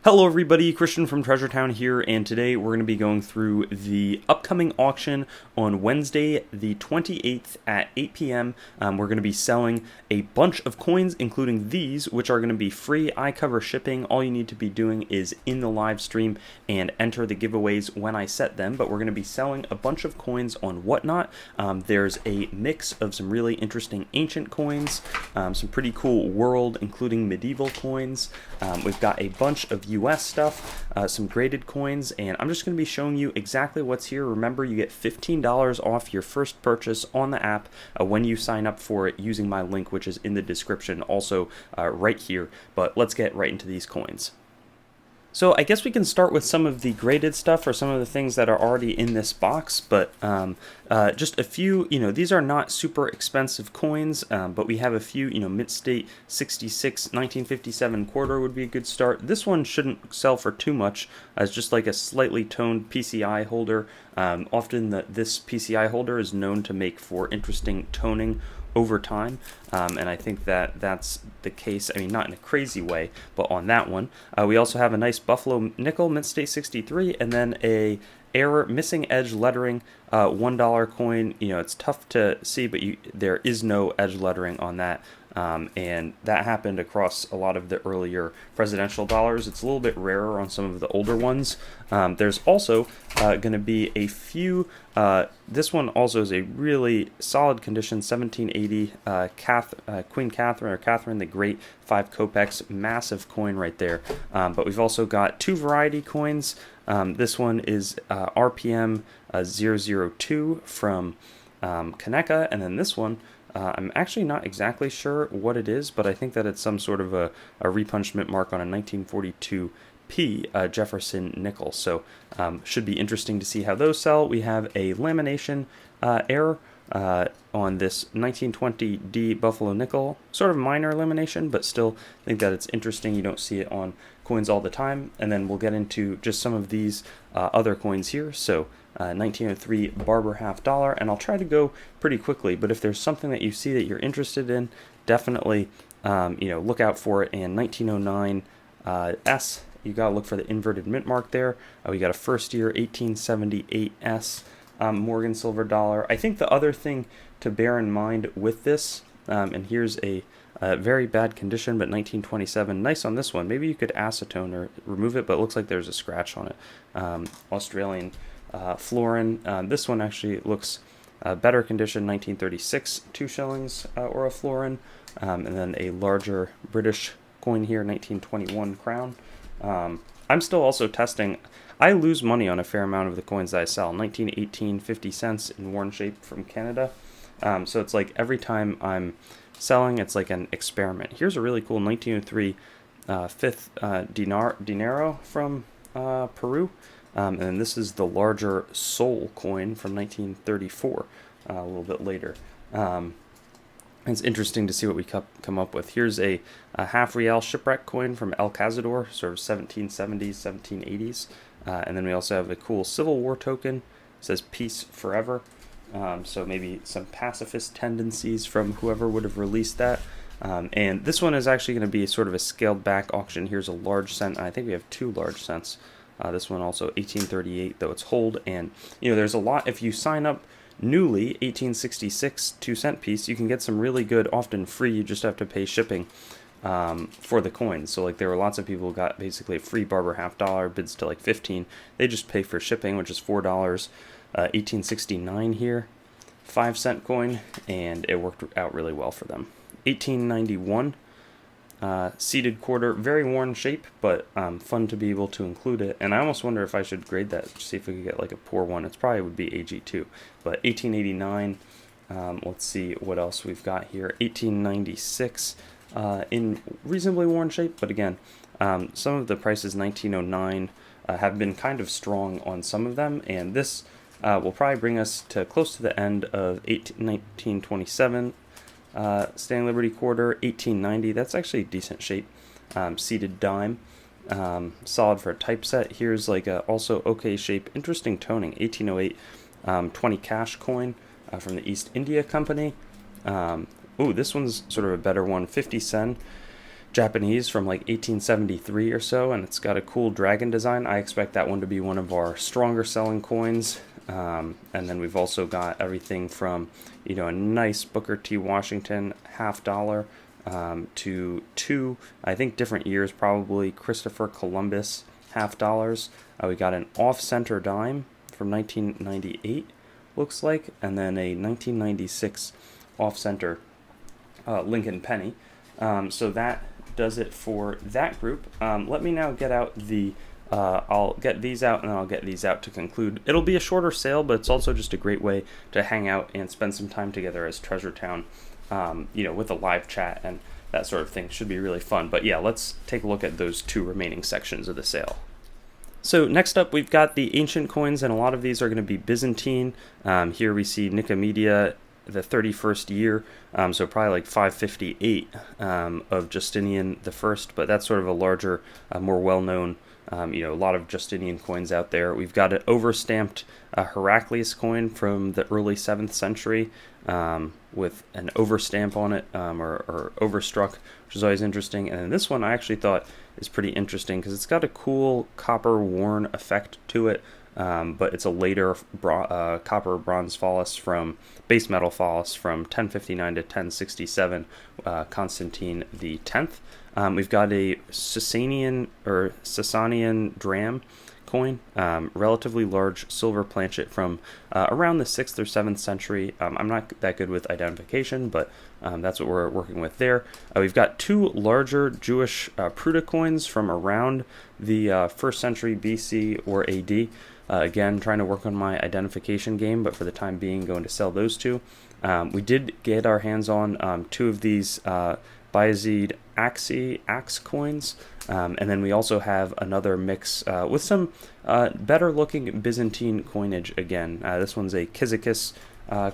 Hello everybody, Christian from Treasure Town here, and today we're going to be going through the upcoming auction on Wednesday the 28th at 8 p.m. We're going to be selling a bunch of coins, including these, which are going to be free. I cover shipping. All you need to be doing is in the live stream and enter the giveaways when I set them, but we're going to be selling a bunch of coins on Whatnot. There's a mix of some really interesting ancient coins, some pretty cool world, including medieval coins. We've got a bunch of US stuff, some graded coins, and I'm just going to be showing you exactly what's here. Remember, you get $15 off your first purchase on the app when you sign up for it using my link, which is in the description, also right here. But let's get right into these coins. So I guess we can start with some of the graded stuff or some of the things that are already in this box, but just a few, these are not super expensive coins, but we have a few, mid-state 66, 1957 quarter would be a good start. This one shouldn't sell for too much. It's just like a slightly toned PCI holder. Often this PCI holder is known to make for interesting toning over time, and I think that that's the case. I mean, not in a crazy way, but on that one. We also have a nice Buffalo nickel, mint state 63, and then a error missing edge lettering $1 coin. It's tough to see, but there is no edge lettering on that. And that happened across a lot of the earlier presidential dollars. It's a little bit rarer on some of the older ones. There's also going to be a few, this one also is a really solid condition, 1780 Queen Catherine, or Catherine the Great, 5 kopecks, massive coin right there. But we've also got two variety coins. This one is RPM 002 from Kaneka, and then this one, I'm actually not exactly sure what it is, but I think that it's some sort of a repunchment mark on a 1942P Jefferson nickel. So should be interesting to see how those sell. We have a lamination error on this 1920D Buffalo nickel, sort of minor lamination, but still think that it's interesting. You don't see it on coins all the time. And then we'll get into just some of these other coins here. So 1903 Barber Half Dollar, and I'll try to go pretty quickly, but if there's something that you see that you're interested in, definitely look out for it. And 1909 S, you gotta look for the inverted mint mark there. We got a first year 1878 S Morgan silver dollar. I think the other thing to bear in mind with this, and here's a very bad condition, but 1927, nice on this one. Maybe you could acetone or remove it, but it looks like there's a scratch on it. Australian florin. This one actually looks better condition, 1936, 2 shillings or a florin. And then a larger British coin here, 1921 crown. I'm still also testing. I lose money on a fair amount of the coins that I sell. 1918, 50 cents in worn shape from Canada. So it's like every time I'm selling, it's like an experiment. Here's a really cool 1903 fifth dinero from Peru. And then this is the larger Sol coin from 1934, a little bit later. It's interesting to see what we come up with. Here's a half real shipwreck coin from El Cazador, sort of 1770s, 1780s. And then we also have a cool Civil War token. It says peace forever. So maybe some pacifist tendencies from whoever would have released that. And this one is actually going to be sort of a scaled back auction. Here's a large cent. I think we have 2 large cents. This one also 1838, though it's hold. And, there's a lot. If you sign up newly, 1866 2-cent piece, you can get some really good, often free. You just have to pay shipping for the coins. So, like, there were lots of people who got basically a free Barber Half Dollar, bids to like 15. They just pay for shipping, which is $4. 1869 here, 5-cent coin, and it worked out really well for them. 1891. Seated quarter, very worn shape, but fun to be able to include it. And I almost wonder if I should grade that, see if we could get like a poor one. It's probably would be AG2. But 1889, let's see what else we've got here. 1896, in reasonably worn shape, but again, some of the prices 1909 have been kind of strong on some of them, and this will probably bring us to close to the end of 1927. Standing Liberty quarter, 1890. That's actually decent shape. Seated dime, solid for a typeset. Here's like a also okay shape, interesting toning. 1808, 20 cash coin from the East India Company. Ooh, this one's sort of a better one. 50 sen Japanese from like 1873 or so, and it's got a cool dragon design. I expect that one to be one of our stronger selling coins. And then we've also got everything from, a nice Booker T. Washington $50 to two, I think different years probably, Christopher Columbus $50. We got an off-center dime from 1998, looks like, and then a 1996 off-center Lincoln penny. So that does it for that group. Let me now get out the I'll get these out, and then I'll get these out to conclude. It'll be a shorter sale, but it's also just a great way to hang out and spend some time together as Treasure Town, with a live chat and that sort of thing. Should be really fun. But yeah, let's take a look at those two remaining sections of the sale. So next up, we've got the ancient coins, and a lot of these are going to be Byzantine. Here we see Nicomedia, the 31st year, so probably like 558 of Justinian the First, but that's sort of a larger, more well-known, a lot of Justinian coins out there. We've got an overstamped Heraclius coin from the early 7th century with an overstamp on it, or overstruck, which is always interesting. And then this one I actually thought is pretty interesting because it's got a cool copper worn effect to it. But it's a later copper bronze base metal phallus from 1059 to 1067, Constantine the 10th. We've got a Sasanian dram coin, relatively large silver planchet from around the 6th or 7th century. I'm not that good with identification, but that's what we're working with there. We've got two larger Jewish Pruta coins from around the 1st century BC or AD. Again, trying to work on my identification game, but for the time being, going to sell those two. We did get our hands on two of these Bayezid Axe coins, and then we also have another mix with some better looking Byzantine coinage again. This one's a Kyzikis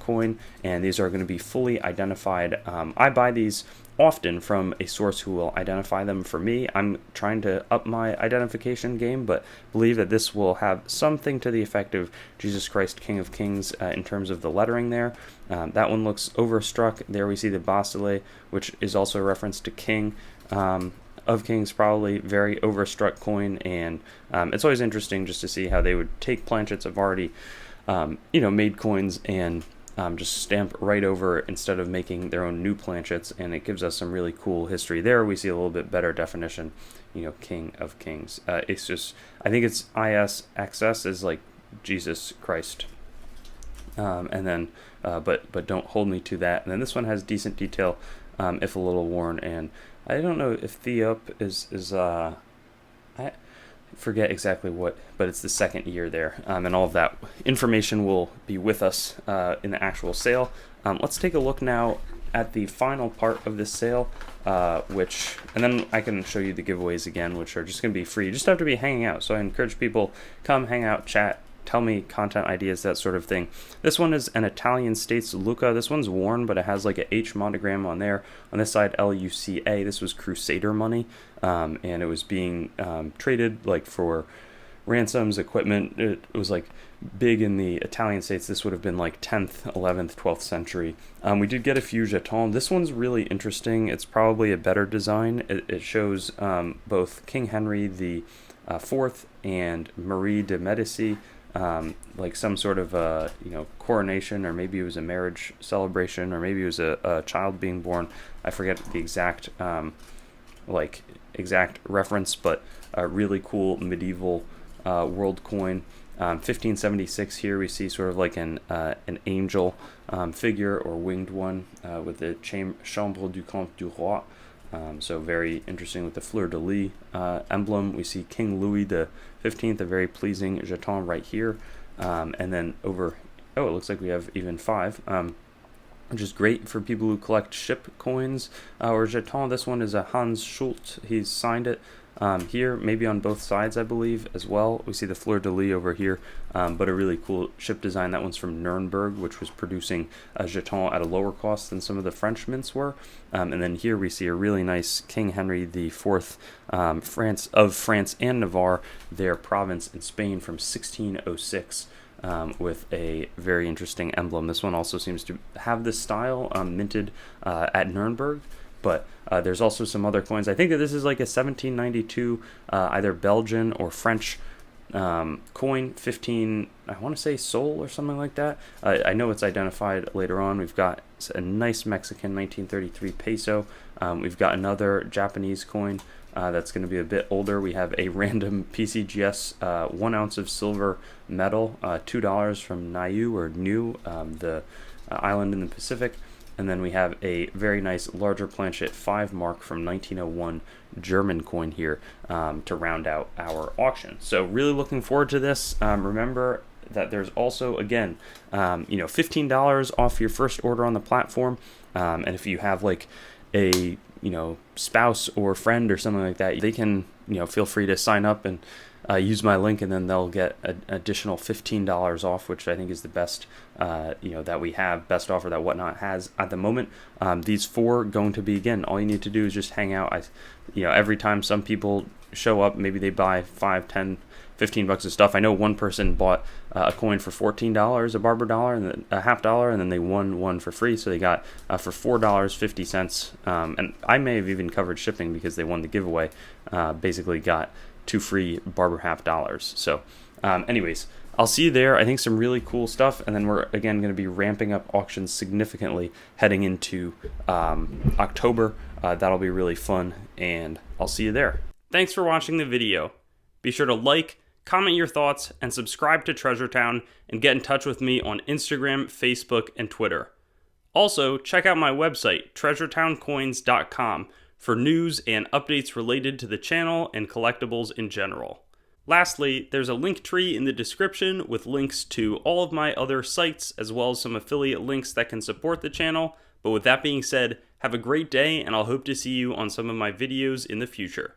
coin, and these are going to be fully identified. I buy these often from a source who will identify them for me. I'm trying to up my identification game, but believe that this will have something to the effect of Jesus Christ, King of Kings, in terms of the lettering there. That one looks overstruck. There we see the Basile, which is also a reference to King of Kings, probably very overstruck coin, and it's always interesting just to see how they would take planchets of already made coins and just stamp right over instead of making their own new planchets, and it gives us some really cool history there. We see a little bit better definition, King of Kings. It's just, I think it's ISXS is like Jesus Christ, and then but don't hold me to that. And then this one has decent detail, if a little worn, and I don't know if Theop is I forget exactly what, but it's the second year there, and all of that information will be with us in the actual sale. Let's take a look now at the final part of this sale, and then I can show you the giveaways again, which are just going to be free. You just have to be hanging out, so I encourage people, come hang out, chat, tell me content ideas, that sort of thing. This one is an Italian States Lucca. This one's worn, but it has like a H monogram on there. On this side, LUCA. This was Crusader money, and it was being traded like for ransoms, equipment. It was like big in the Italian states. This would have been like 10th, 11th, 12th century. We did get a few jetons. This one's really interesting. It's probably a better design. It shows both King Henry the Fourth and Marie de Medici, like some sort of coronation, or maybe it was a marriage celebration, or maybe it was a child being born. I forget the exact reference, but a really cool medieval world coin. 1576 here we see sort of like an angel figure, or winged one, with the Chambre du Comte du Roi. So very interesting with the fleur-de-lis emblem. We see King Louis the 15th, a very pleasing jeton right here. And then it looks like we have even 5, which is great for people who collect ship coins or jeton. This one is a Hans Schult. He's signed it here, maybe on both sides, I believe, as well. We see the fleur-de-lis over here, but a really cool ship design. That one's from Nuremberg, which was producing a jeton at a lower cost than some of the French mints were. And then here we see a really nice King Henry IV, France and Navarre, their province in Spain from 1606. With a very interesting emblem. This one also seems to have the style minted at Nuremberg, but There's also some other coins. I think that this is like a 1792 either Belgian or French coin, 15, I want to say Sol or something like that. I know it's identified later on. We've got a nice Mexican 1933 peso. We've got another Japanese coin that's going to be a bit older. We have a random PCGS 1 ounce of silver metal, $2 from Niue or Niue, the island in the Pacific. And then we have a very nice larger planchet 5 mark from 1901 German coin here to round out our auction. So really looking forward to this. Remember that there's also, again, $15 off your first order on the platform. And if you have like a spouse or friend or something like that, they can feel free to sign up and use my link, and then they'll get an additional $15 off, which I think is the best that we have, best offer that Whatnot has at the moment. These 4 going to be, again, all you need to do is just hang out. Every time some people show up, maybe they buy 5, 10, $15 of stuff. I know one person bought a coin for $14, a barber dollar, and then a half dollar, and then they won one for free. So they got for $4.50, and I may have even covered shipping because they won the giveaway. Basically got 2 free barber half dollars. So anyways, I'll see you there. I think some really cool stuff, and then we're again going to be ramping up auctions significantly heading into October. That'll be really fun, and I'll see you there. Thanks for watching the video. Be sure to like, comment your thoughts, and subscribe to Treasure Town, and get in touch with me on Instagram, Facebook, and Twitter. Also, check out my website, treasuretowncoins.com, for news and updates related to the channel and collectibles in general. Lastly, there's a link tree in the description with links to all of my other sites, as well as some affiliate links that can support the channel. But with that being said, have a great day, and I'll hope to see you on some of my videos in the future.